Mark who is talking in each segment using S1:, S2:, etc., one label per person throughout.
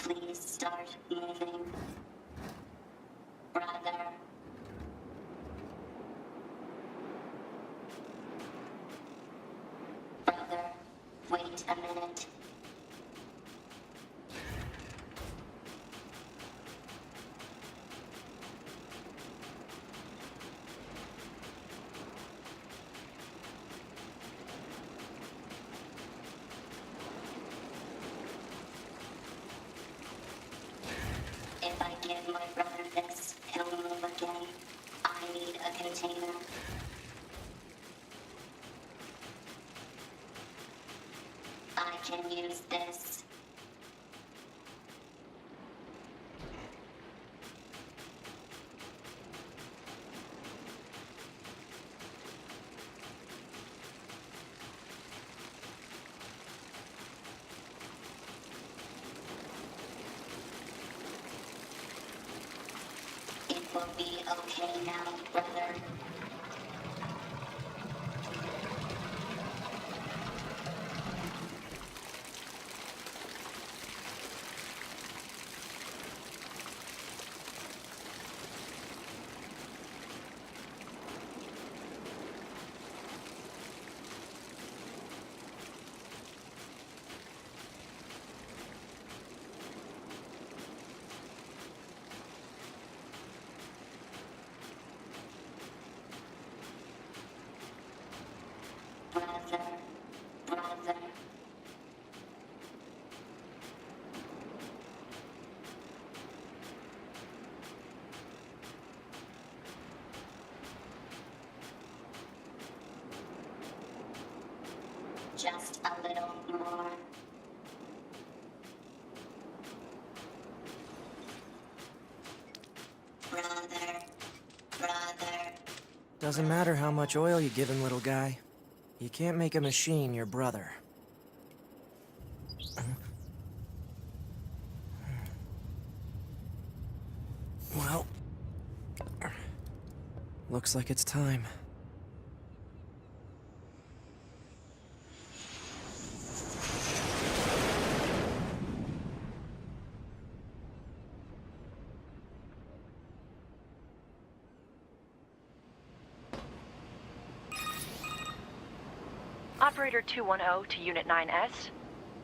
S1: Please start moving. Brother. Brother, wait a minute. If I give my brother this, he'll move again. I need a container. I can use this. It will be okay now, brother. Brother, brother. Just a little more. Brother, brother.
S2: Doesn't matter how much oil you give him, little guy. You can't make a machine your brother. Well, looks like it's time.
S3: Operator 210 to Unit 9S.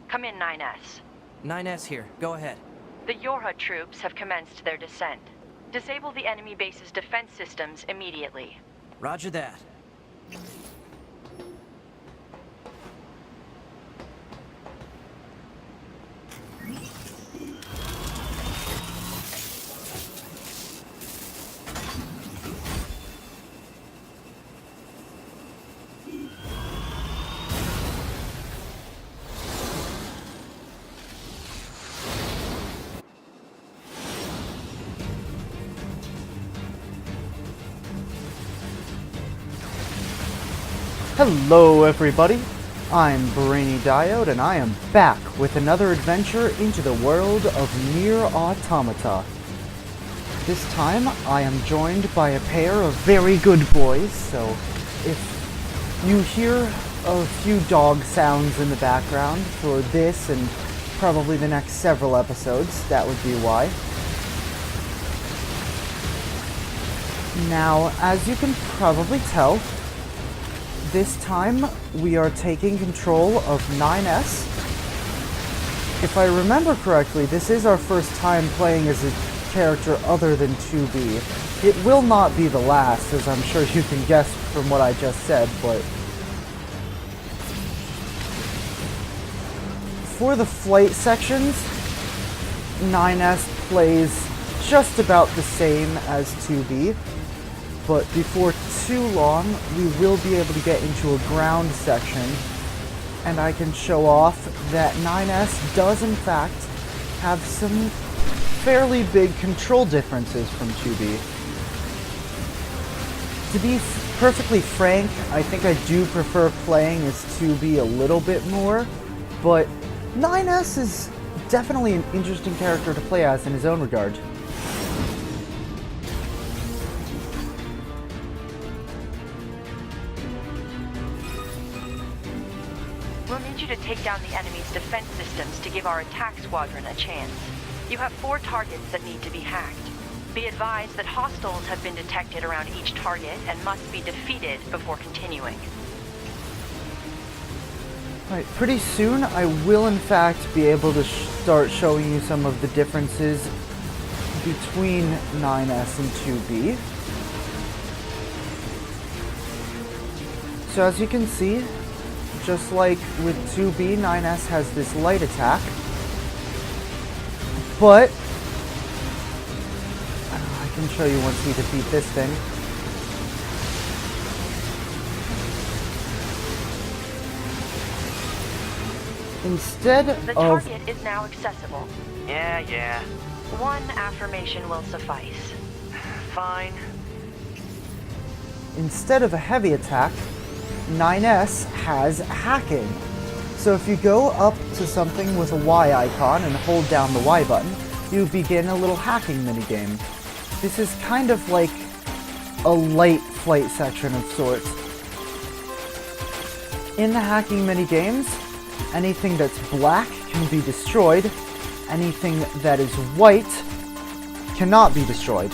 S3: Come in, 9S.
S2: 9S here. Go ahead.
S3: The Yorha troops have commenced their descent. Disable the enemy base's defense systems immediately.
S2: Roger that.
S4: Hello everybody, I'm Brainy Diode and I am back with another adventure into the world of Nier Automata. This time I am joined by a pair of very good boys, so if you hear a few dog sounds in the background for this and probably the next several episodes, that would be why. Now, as you can probably tell, this time, we are taking control of 9S. If I remember correctly, this is our first time playing as a character other than 2B. It will not be the last, as I'm sure you can guess from what I just said, but for the flight sections, 9S plays just about the same as 2B. But before too long, we will be able to get into a ground section, and I can show off that 9S does in fact have some fairly big control differences from 2B. To be perfectly frank, I think I do prefer playing as 2B a little bit more, but 9S is definitely an interesting character to play as in his own regard.
S3: We'll need you to take down the enemy's defense systems to give our attack squadron a chance. You have 4 targets that need to be hacked. Be advised that hostiles have been detected around each target and must be defeated before continuing.
S4: Alright, pretty soon I will in fact be able to start showing you some of the differences between 9S and 2B. So as you can see, just like with 2B, 9S has this light attack, but I can show you once we defeat this thing. Instead
S3: The
S4: of...
S3: target is now accessible.
S5: Yeah.
S3: 1 affirmation will suffice.
S5: Fine.
S4: Instead of a heavy attack, 9S has hacking. So if you go up to something with a Y icon and hold down the Y button, you begin a little hacking minigame. This is kind of like a light flight section of sorts. In the hacking minigames, anything that's black can be destroyed. Anything that is white cannot be destroyed.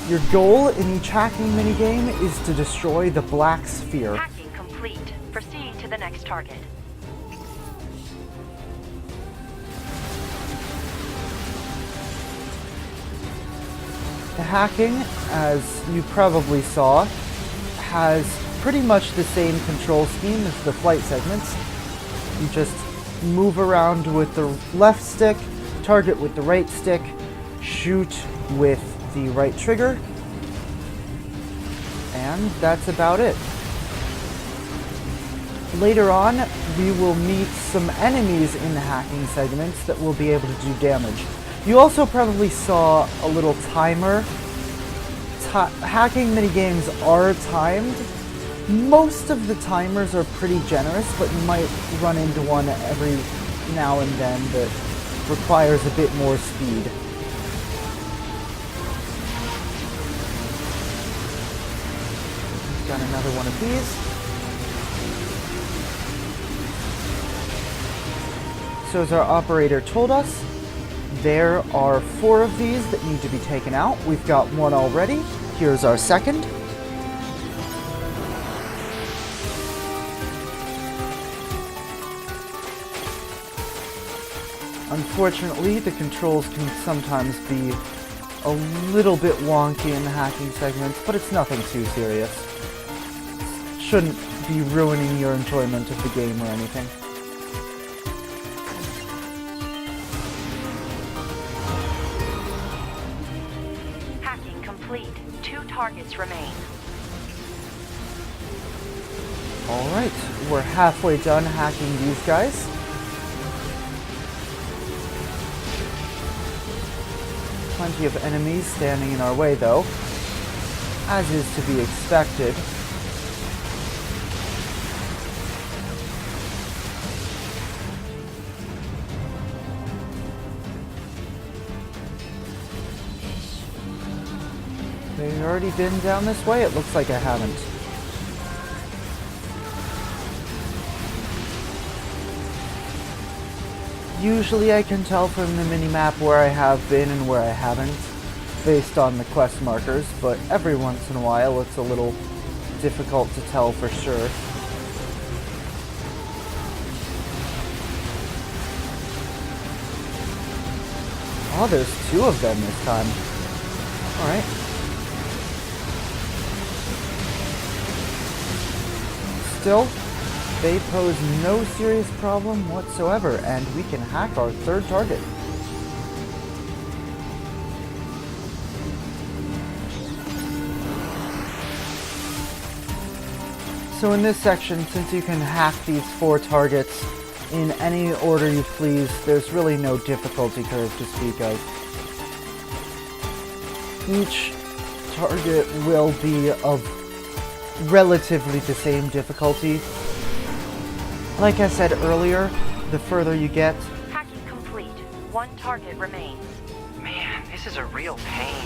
S4: Your goal in each hacking minigame is to destroy the black sphere.
S3: Hacking complete. Proceed to the next target.
S4: The hacking, as you probably saw, has pretty much the same control scheme as the flight segments. You just move around with the left stick, target with the right stick, shoot with the right trigger, and that's about it. Later on, we will meet some enemies in the hacking segments that will be able to do damage. You also probably saw a little timer. Hacking minigames are timed. Most of the timers are pretty generous, but you might run into one every now and then that requires a bit more speed. Got another one of these. So as our operator told us, there are 4 of these that need to be taken out. We've got 1 already. Here's our second. Unfortunately, the controls can sometimes be a little bit wonky in the hacking segments, but it's nothing too serious. Shouldn't be ruining your enjoyment of the game or anything.
S3: Hacking complete. 2 targets remain.
S4: Alright, we're halfway done hacking these guys. Plenty of enemies standing in our way though, as is to be expected. Have I already been down this way? It looks like I haven't. Usually I can tell from the minimap where I have been and where I haven't, based on the quest markers, but every once in a while it's a little difficult to tell for sure. Oh, there's 2 of them this time. Alright. Still, they pose no serious problem whatsoever, and we can hack our 3rd target. So in this section, since you can hack these 4 targets in any order you please, there's really no difficulty curve to speak of. Each target will be of relatively the same difficulty. Like I said earlier, the further you get...
S3: Hacking complete. 1 target remains.
S5: Man, this is a real pain.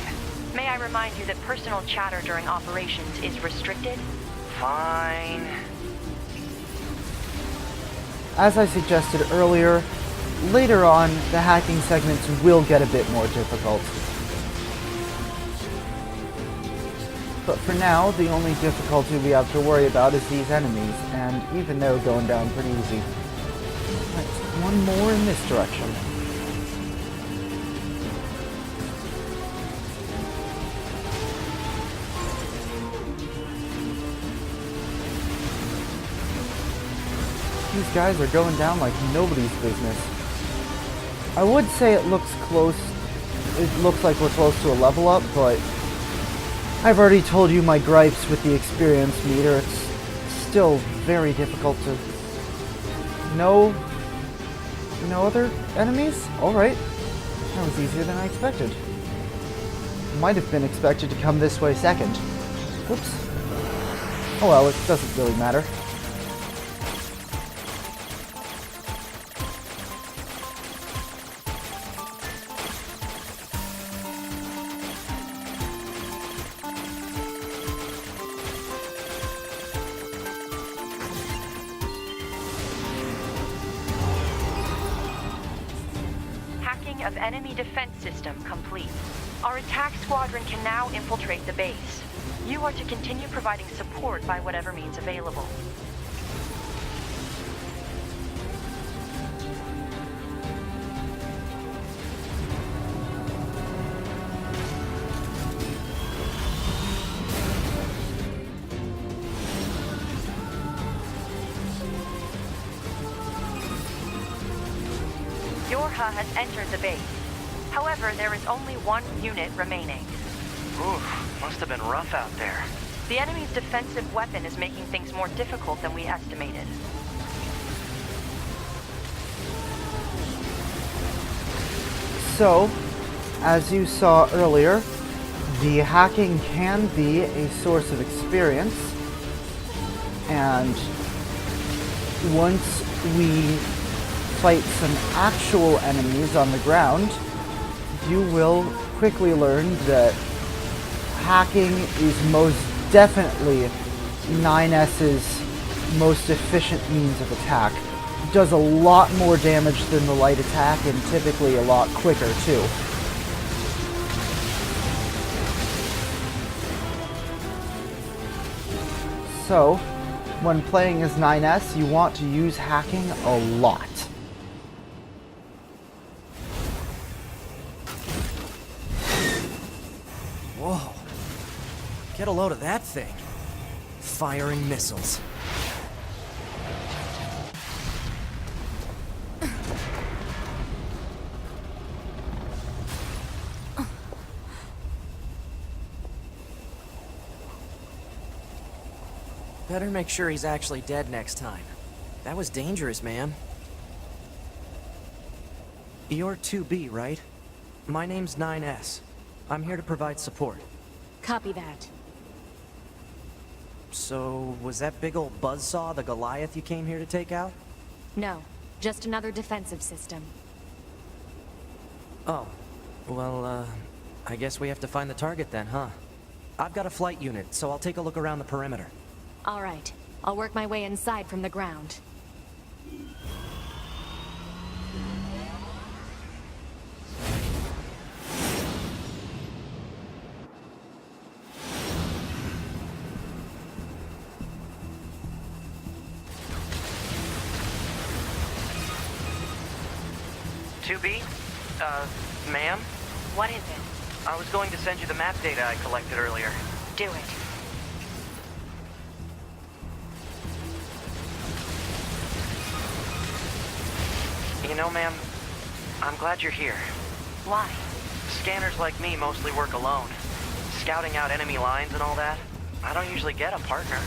S3: May I remind you that personal chatter during operations is restricted?
S5: Fine.
S4: As I suggested earlier, later on, the hacking segments will get a bit more difficult. But for now, the only difficulty we have to worry about is these enemies, and even they're going down pretty easy. Right, one more in this direction. These guys are going down like nobody's business. I would say it looks close. It looks like we're close to a level up, but I've already told you my gripes with the experience meter. It's still very difficult to... No other enemies? Alright. That was easier than I expected. Might have been expected to come this way second. Whoops. Oh well, it doesn't really matter.
S3: Of enemy defense system complete. Our attack squadron can now infiltrate the base. You are to continue providing support by whatever means available. Yorha has entered the base. However, there is only one unit remaining.
S5: Oof, must have been rough out there.
S3: The enemy's defensive weapon is making things more difficult than we estimated.
S4: So, as you saw earlier, the hacking can be a source of experience, and once we fight some actual enemies on the ground, you will quickly learn that hacking is most definitely 9S's most efficient means of attack. It does a lot more damage than the light attack, and typically a lot quicker too. So, when playing as 9S, you want to use hacking a lot.
S2: Whoa. Get a load of that thing. Firing missiles. Better make sure he's actually dead next time. That was dangerous, man. You're 2B, right? My name's 9S. I'm here to provide support.
S6: Copy that.
S2: So, was that big old buzzsaw the Goliath you came here to take out?
S6: No, just another defensive system.
S2: Oh. Well, I guess we have to find the target then, huh? I've got a flight unit, so I'll take a look around the perimeter.
S6: All right, I'll work my way inside from the ground.
S5: Ma'am?
S3: What is it?
S5: I was going to send you the map data I collected earlier.
S3: Do it.
S5: You know, ma'am, I'm glad you're here.
S3: Why?
S5: Scanners like me mostly work alone. Scouting out enemy lines and all that. I don't usually get a partner.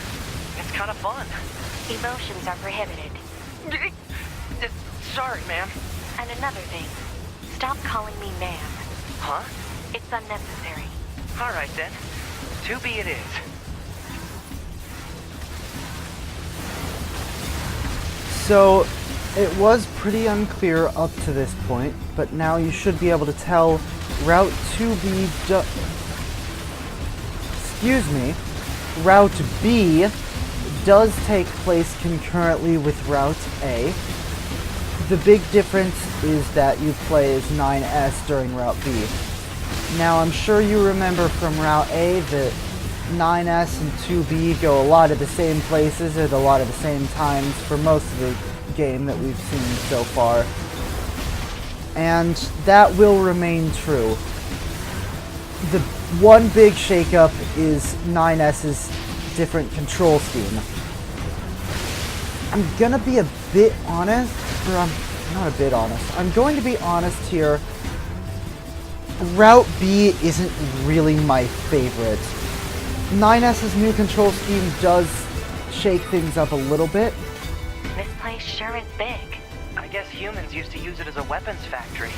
S5: It's kind of fun.
S3: Emotions are prohibited.
S5: Sorry, ma'am.
S3: And another thing, stop calling me ma'am.
S5: Huh?
S3: It's unnecessary.
S5: All right, then. 2B it is.
S4: So, it was pretty unclear up to this point, but now you should be able to tell Route 2B Route B does take place concurrently with Route A. the big difference is that you play as 9S during Route B. Now, I'm sure you remember from Route A that 9S and 2B go a lot of the same places at a lot of the same times for most of the game that we've seen so far. And that will remain true. The one big shakeup is 9S's different control scheme. I'm gonna be a bit honest, or I'm not a bit honest. I'm going to be honest here. Route B isn't really my favorite. 9S's new control scheme does shake things up a little bit.
S3: This place sure is big.
S5: I guess humans used to use it as a weapons factory,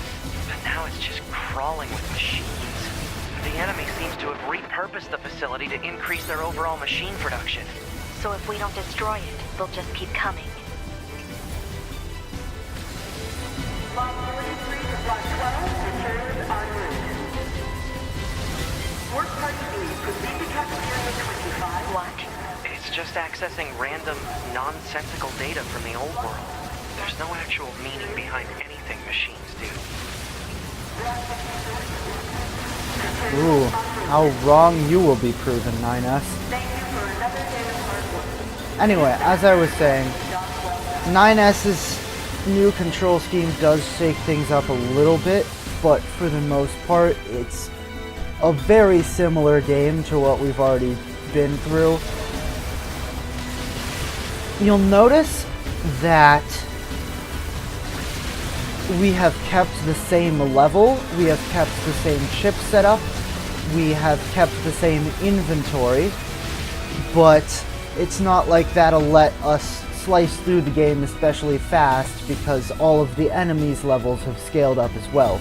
S5: but now it's just crawling with machines. The enemy seems to have repurposed the facility to increase their overall machine production.
S3: So if we don't destroy it, they'll just keep coming.
S7: Block 33 to Block 12, returns en route. Work Party B, proceed to cafeteria 25.
S3: What?
S5: It's just accessing random, nonsensical data from the old world. There's no actual meaning behind anything machines do.
S4: Ooh, how wrong you will be proven, 9S.
S7: Thank you for another day of hard work.
S4: Anyway, as I was saying, 9S's new control scheme does shake things up a little bit, but for the most part, it's a very similar game to what we've already been through. You'll notice that we have kept the same level, we have kept the same chip setup, we have kept the same inventory, but it's not like that'll let us slice through the game especially fast because all of the enemies' levels have scaled up as well.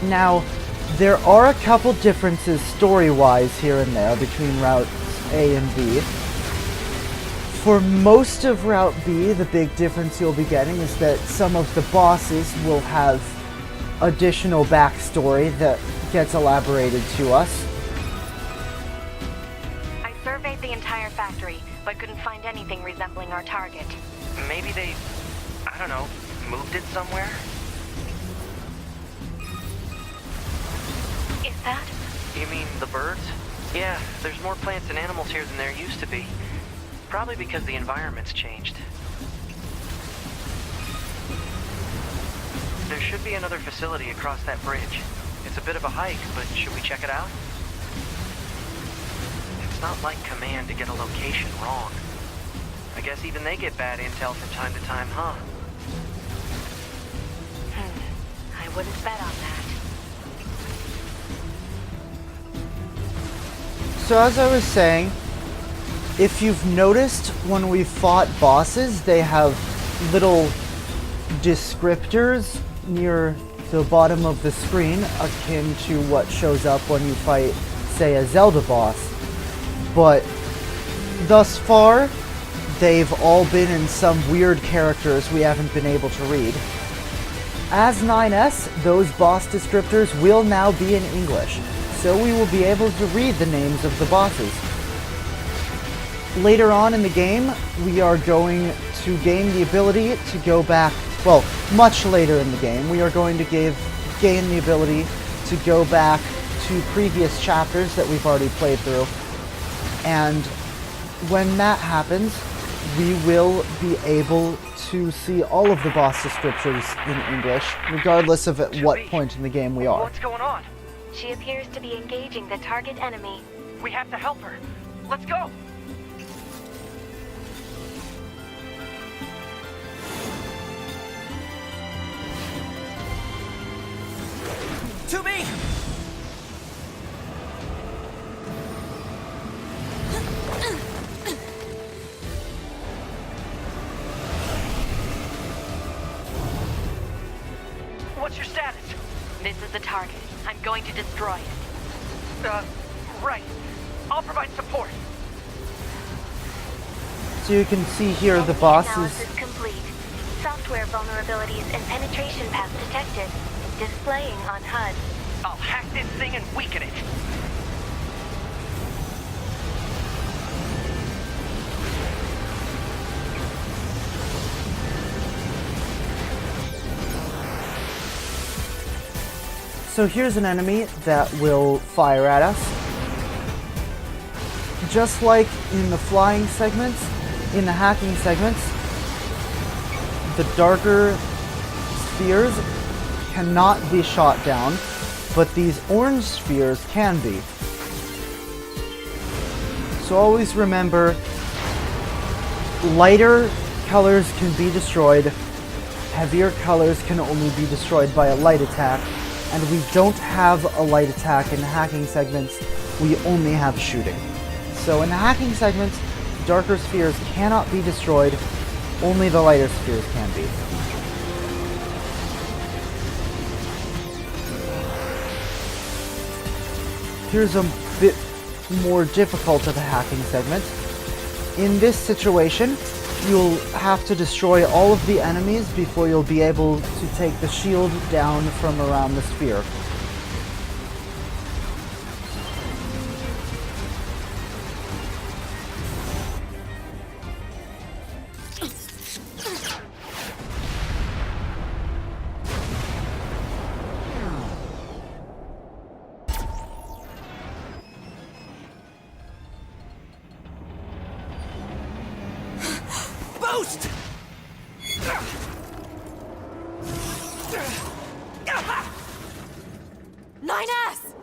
S4: Now, there are a couple differences story-wise here and there between routes A and B. For most of Route B, the big difference you'll be getting is that some of the bosses will have additional backstory that gets elaborated to us.
S3: I surveyed the entire factory, but couldn't find anything resembling our target.
S5: Maybe they, I don't know, moved it somewhere?
S3: Is that?
S5: You mean the birds? Yeah, there's more plants and animals here than there used to be. Probably because the environment's changed. There should be another facility across that bridge. It's a bit of a hike, but should we check it out? It's not like Command to get a location wrong. I guess even they get bad intel from time to time, huh?
S3: I wouldn't bet on that.
S4: So as I was saying, if you've noticed when we fought bosses, they have little descriptors near the bottom of the screen akin to what shows up when you fight, say, a Zelda boss. But thus far, they've all been in some weird characters we haven't been able to read. As 9S, those boss descriptors will now be in English, so we will be able to read the names of the bosses. Later on in the game, we are going to gain the ability to go back, well, much later in the game, we are going to gain the ability to go back to previous chapters that we've already played through. And when that happens, we will be able to see all of the boss descriptors in English, regardless of at what point in the game we are.
S5: What's going on?
S3: She appears to be engaging the target enemy.
S5: We have to help her. Let's go!
S2: To me!
S5: What's your status?
S3: This is the target. I'm going to destroy it.
S5: Right. I'll provide support.
S4: So you can see here the bosses.
S3: Analysis complete. Software vulnerabilities and penetration paths detected. Displaying on HUD.
S5: I'll hack this thing and weaken it.
S4: So here's an enemy that will fire at us. Just like in the flying segments, in the hacking segments, the darker spheres cannot be shot down, but these orange spheres can be. So always remember, lighter colors can be destroyed, heavier colors can only be destroyed by a light attack, and we don't have a light attack in the hacking segments, we only have shooting. So in the hacking segments, darker spheres cannot be destroyed, only the lighter spheres can be. Here's a bit more difficult of a hacking segment. In this situation, you'll have to destroy all of the enemies before you'll be able to take the shield down from around the sphere.
S2: Boost!
S6: 9S!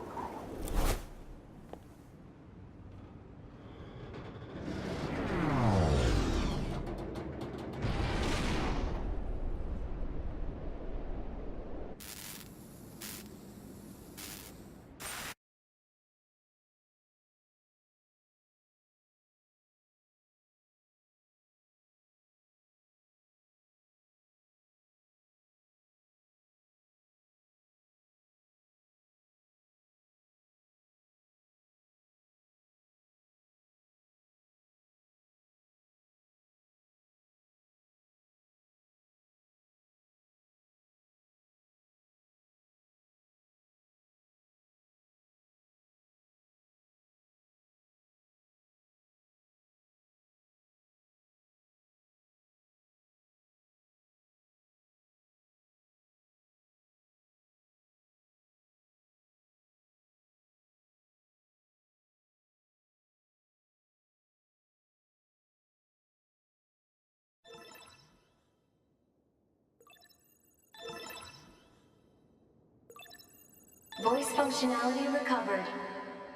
S8: Voice functionality recovered.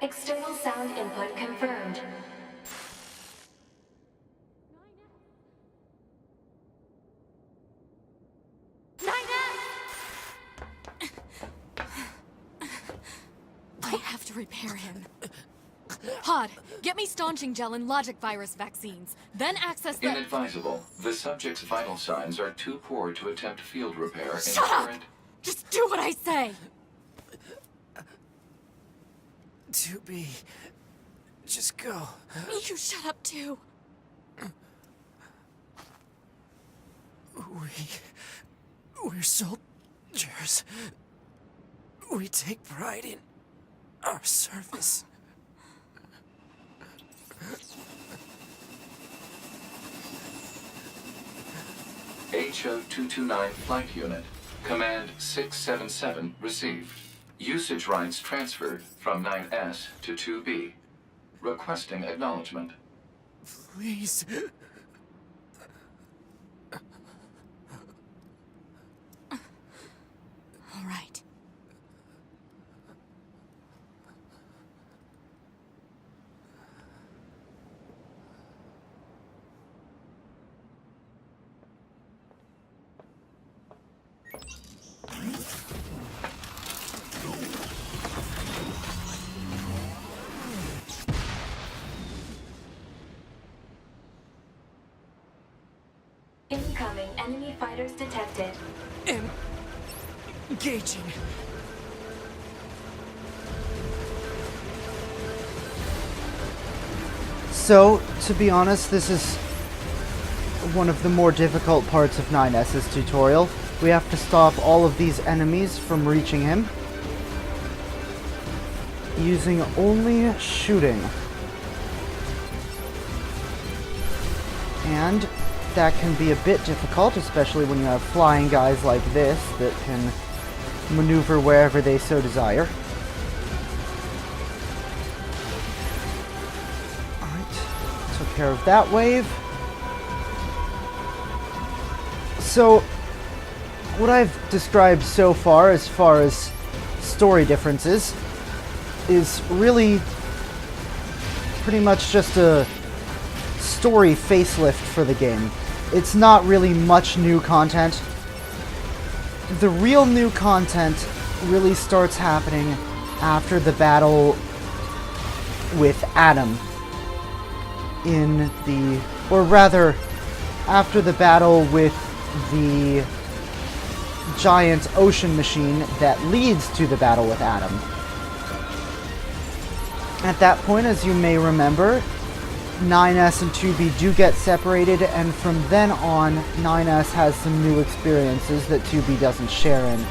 S8: External sound input confirmed.
S6: I have to repair him. Pod, get me staunching gel and logic virus vaccines. Then access the—
S9: Inadvisable. The subject's vital signs are too poor to attempt field repair
S6: Shut
S9: in
S6: up!
S9: current...
S6: Just do what I say!
S2: 2B. Just go.
S6: You shut up too.
S2: We're soldiers. We take pride in our service.
S9: HO-229 Flight Unit. Command 677 received. Usage rights transferred from 9S to 2B. Requesting acknowledgement.
S2: Please.
S6: All right.
S8: Incoming enemy fighters detected.
S2: Engaging.
S4: So, to be honest, this is one of the more difficult parts of 9S's tutorial. We have to stop all of these enemies from reaching him using only shooting. And that can be a bit difficult, especially when you have flying guys like this that can maneuver wherever they so desire. Alright, took care of that wave. So, what I've described so far as story differences is really pretty much just a story facelift for the game. It's not really much new content. The real new content really starts happening after the battle with Adam or rather, after the battle with the giant ocean machine that leads to the battle with Adam. At that point, as you may remember, 9S and 2B do get separated, and from then on, 9S has some new experiences that 2B doesn't share in.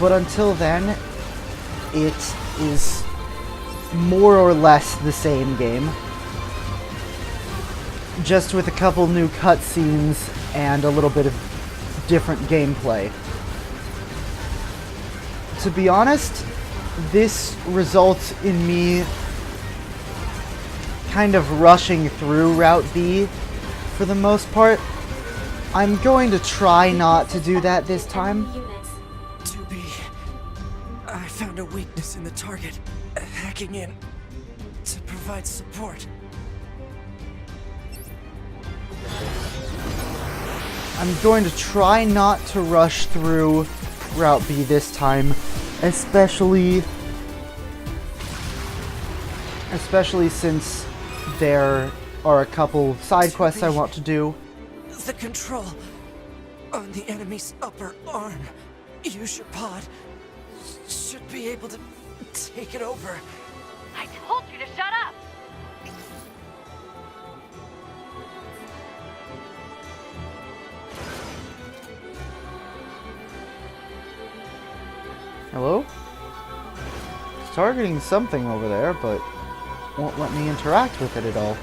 S4: But until then, it is more or less the same game, just with a couple new cutscenes and a little bit of different gameplay. To be honest, this results in me kind of rushing through Route B for the most part. I'm going to try not to do that this time.
S2: 2B, I found a weakness in the target, hacking in to provide support.
S4: I'm going to try not to rush through Route B this time, especially since there are a couple side quests I want to do.
S2: The control on the enemy's upper arm. Use your pod. Should be able to take it over.
S3: I told you to shut up!
S4: Hello? It's targeting something over there, but won't let me interact with it at all.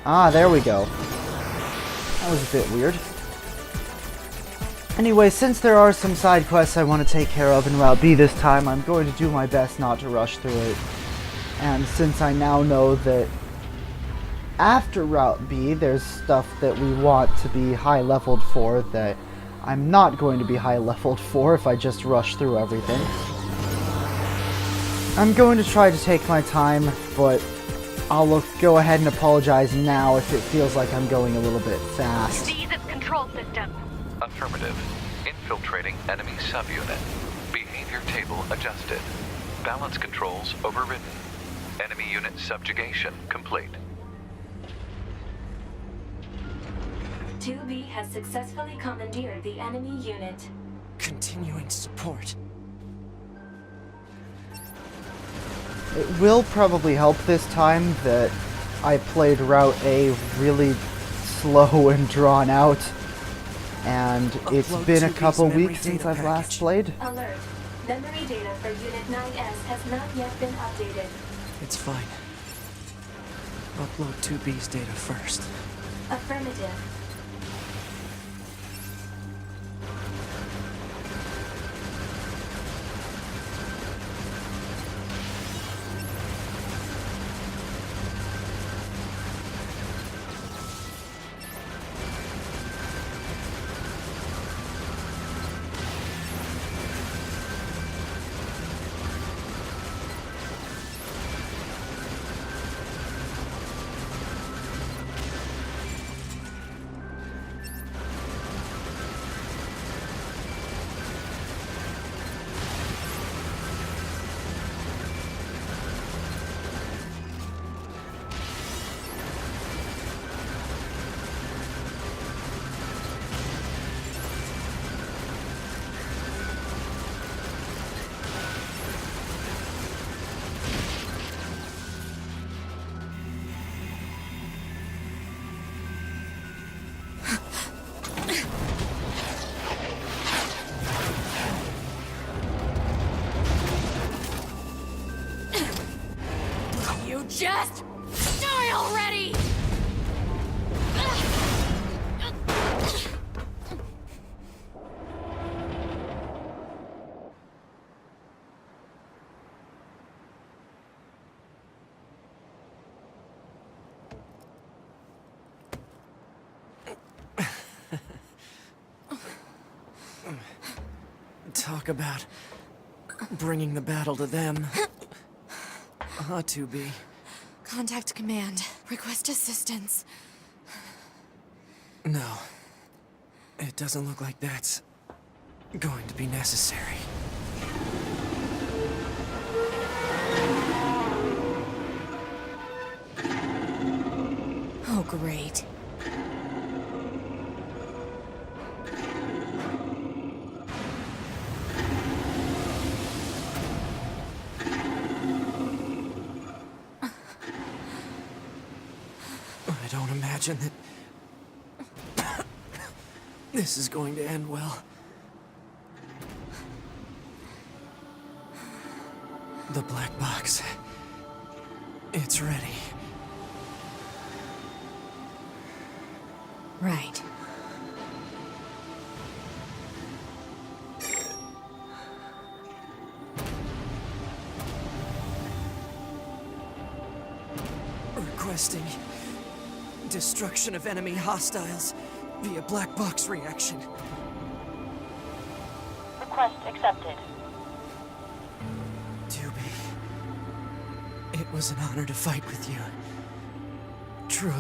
S4: Ah, there we go. That was a bit weird. Anyway, since there are some side quests I want to take care of in Route B this time, I'm going to do my best not to rush through it. And since I now know that after Route B, there's stuff that we want to be high-leveled for that I'm not going to be high-leveled for if I just rush through everything. I'm going to try to take my time, but I'll go ahead and apologize now if it feels like I'm going a little bit fast.
S3: Seize its control system.
S9: Affirmative. Infiltrating enemy subunit. Behavior table adjusted. Balance controls overridden. Enemy unit subjugation complete.
S8: 2B has successfully commandeered the enemy unit.
S2: Continuing support.
S4: It will probably help this time that I played Route A really slow and drawn out, and it's been a couple weeks since I've last played.
S8: Alert. Memory data for Unit 9S has not yet been updated.
S2: It's fine. Upload 2B's data first.
S8: Affirmative.
S6: Just die already!
S2: about bringing the battle to them. 2B.
S6: Contact command. Request assistance.
S2: No. It doesn't look like that's going to be necessary.
S6: Oh, great.
S2: I don't imagine that this is going to end well. The black box. It's ready.
S6: Right.
S2: Requesting destruction of enemy hostiles via black box reaction.
S3: Request accepted.
S2: 2B. It was an honor to fight with you. Truly.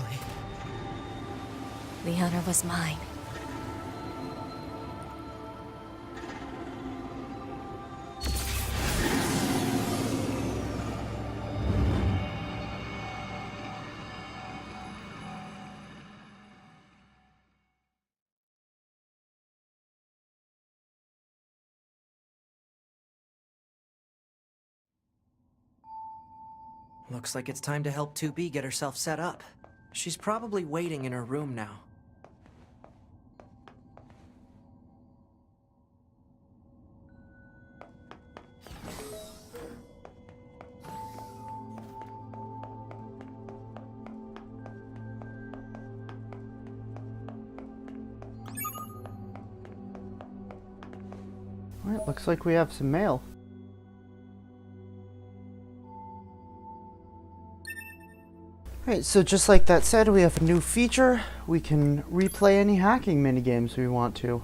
S6: The honor was mine.
S2: Looks like it's time to help 2B get herself set up. She's probably waiting in her room now.
S4: Alright, looks like we have some mail. Alright, so just like that said, we have a new feature. We can replay any hacking minigames we want to.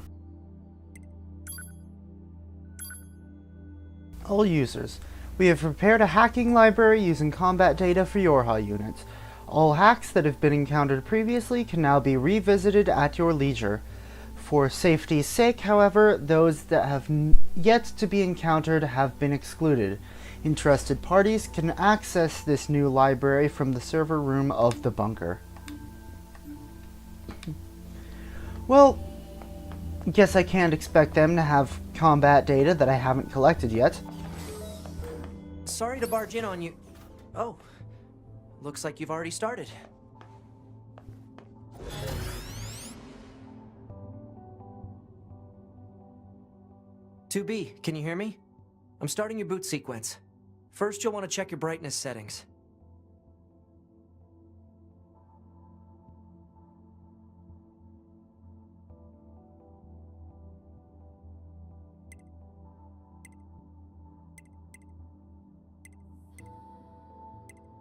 S4: All users, we have prepared a hacking library using combat data for your HA units. All hacks that have been encountered previously can now be revisited at your leisure. For safety's sake, however, those that have yet to be encountered have been excluded. Interested parties can access this new library from the server room of the bunker. Well, guess I can't expect them to have combat data that I haven't collected yet.
S2: Sorry to barge in on you. Oh, looks like you've already started. "2B, can you hear me? I'm starting your boot sequence. First, you'll want to check your brightness settings.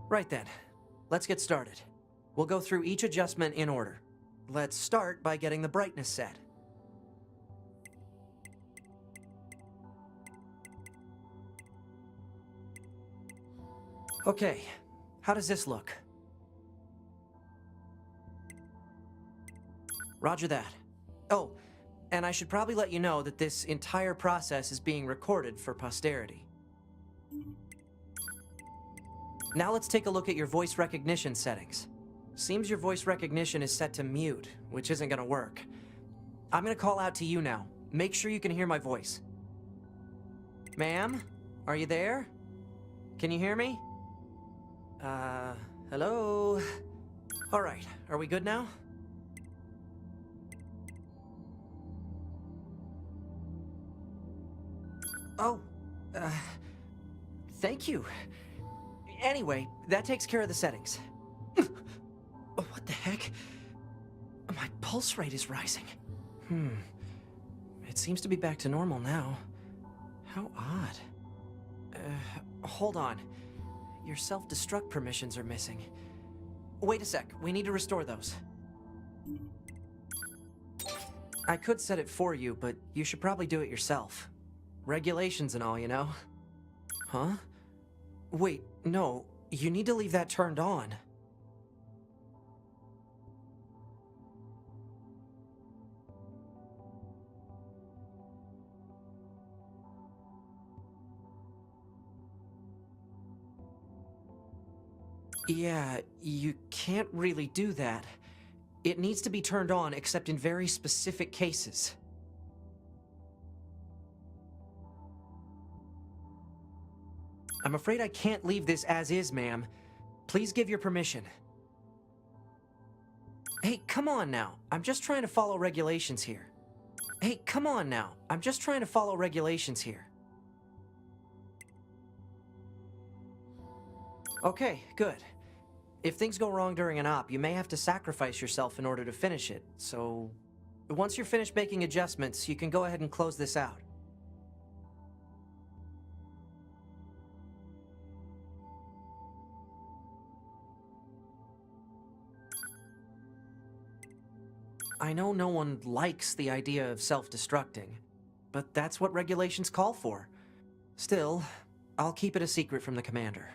S2: Right then, let's get started. We'll go through each adjustment in order. Let's start by getting the brightness set. Okay, how does this look? Roger that. Oh, and I should probably let you know that this entire process is being recorded for posterity. Now let's take a look at your voice recognition settings. Seems your voice recognition is set to mute, which isn't gonna work. I'm gonna call out to you now. Make sure you can hear my voice. Ma'am? Are you there? Can you hear me? Hello? Alright, are we good now? Oh, thank you. Anyway, that takes care of the settings. What the heck? My pulse rate is rising. It seems to be back to normal now. How odd. Hold on. Your self-destruct permissions are missing. Wait a sec, we need to restore those. I could set it for you, but you should probably do it yourself. Regulations and all, you know. Huh? Wait, no. You need to leave that turned on. Yeah, you can't really do that. It needs to be turned on except in very specific cases. I'm afraid I can't leave this as is, ma'am. Please give your permission. Hey, come on now. I'm just trying to follow regulations here. Hey, come on now. I'm just trying to follow regulations here. Okay, good. If things go wrong during an op, you may have to sacrifice yourself in order to finish it, so... Once you're finished making adjustments, you can go ahead and close this out. I know no one likes the idea of self-destructing, but that's what regulations call for. Still, I'll keep it a secret from the commander.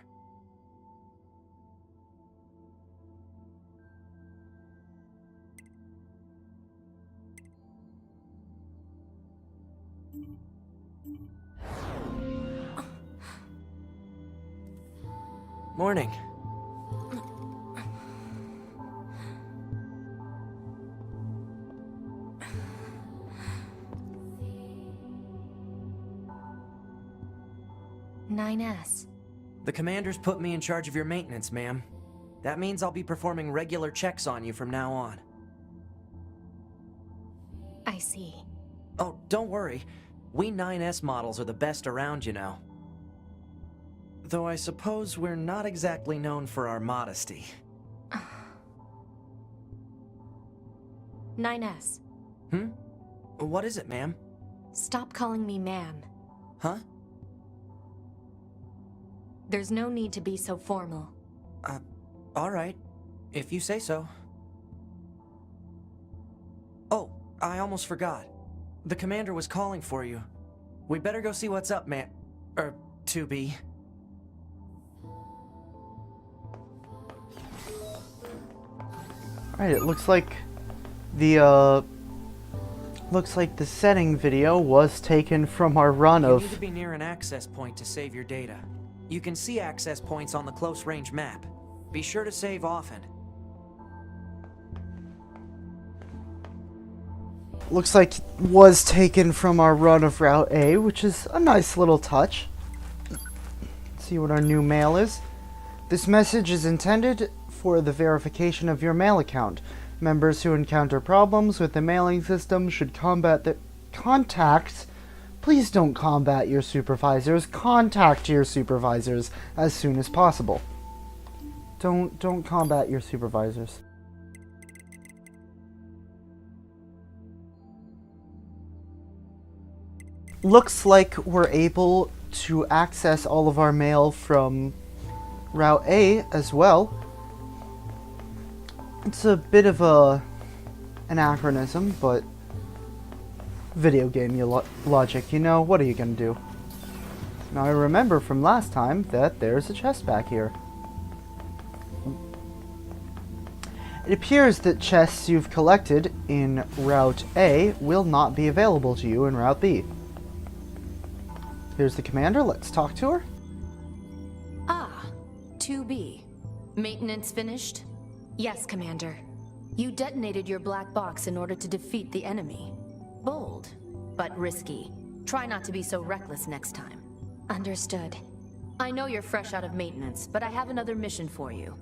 S2: Morning.
S6: S.
S2: The commander's put me in charge of your maintenance, ma'am. That means I'll be performing regular checks on you from now on.
S6: I see.
S2: Oh, don't worry. We 9S models are the best around, you know. Though I suppose we're not exactly known for our modesty.
S6: 9S.
S2: What is it, ma'am?
S6: Stop calling me ma'am.
S2: Huh?
S6: There's no need to be so formal.
S2: Alright. If you say so. Oh, I almost forgot. The commander was calling for you. We'd better go see what's up, man. 2B.
S4: Alright, it looks like the setting video was taken from our run
S2: You
S4: of...
S2: need to be near an access point to save your data. You can see access points on the close-range map. Be sure to save often.
S4: Looks like it was taken from our run of Route A, which is a nice little touch. Let's see what our new mail is. This message is intended for the verification of your mail account. Members who encounter problems with the mailing system should please don't combat your supervisors. Contact your supervisors as soon as possible. Don't combat your supervisors. Looks like we're able to access all of our mail from Route A as well. It's a bit of an anachronism, but video game logic, you know, what are you gonna do? Now I remember from last time that there's a chest back here. It appears that chests you've collected in Route A will not be available to you in Route B. Here's the commander, let's talk to her.
S10: 2B. Maintenance finished? Yes, Commander. You detonated your black box in order to defeat the enemy. Bold, but risky. Try not to be so reckless next time. Understood. I know you're fresh out of maintenance, but I have another mission for you.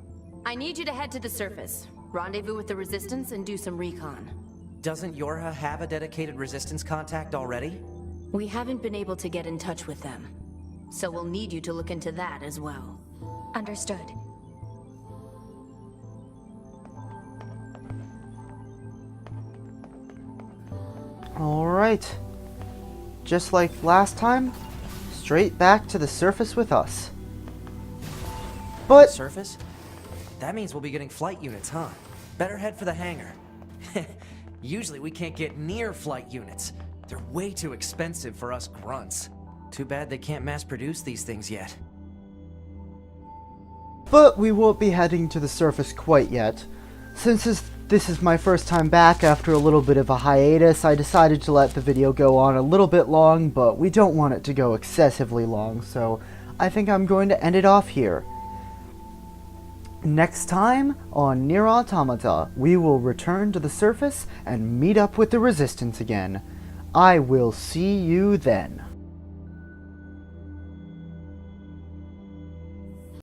S10: I need you to head to the surface, rendezvous with the Resistance, and do some recon.
S2: Doesn't Yorha have a dedicated Resistance contact already?
S10: We haven't been able to get in touch with them, so we'll need you to look into that as well. Understood.
S4: Alright. Just like last time, straight back to the surface with us. But...
S2: Surface? That means we'll be getting flight units, huh? Better head for the hangar. Usually we can't get near flight units. They're way too expensive for us grunts. Too bad they can't mass produce these things yet.
S4: But we won't be heading to the surface quite yet. Since this is my first time back after a little bit of a hiatus, I decided to let the video go on a little bit long, but we don't want it to go excessively long, so I think I'm going to end it off here. Next time on Nier Automata, we will return to the surface and meet up with the Resistance again. I will see you then.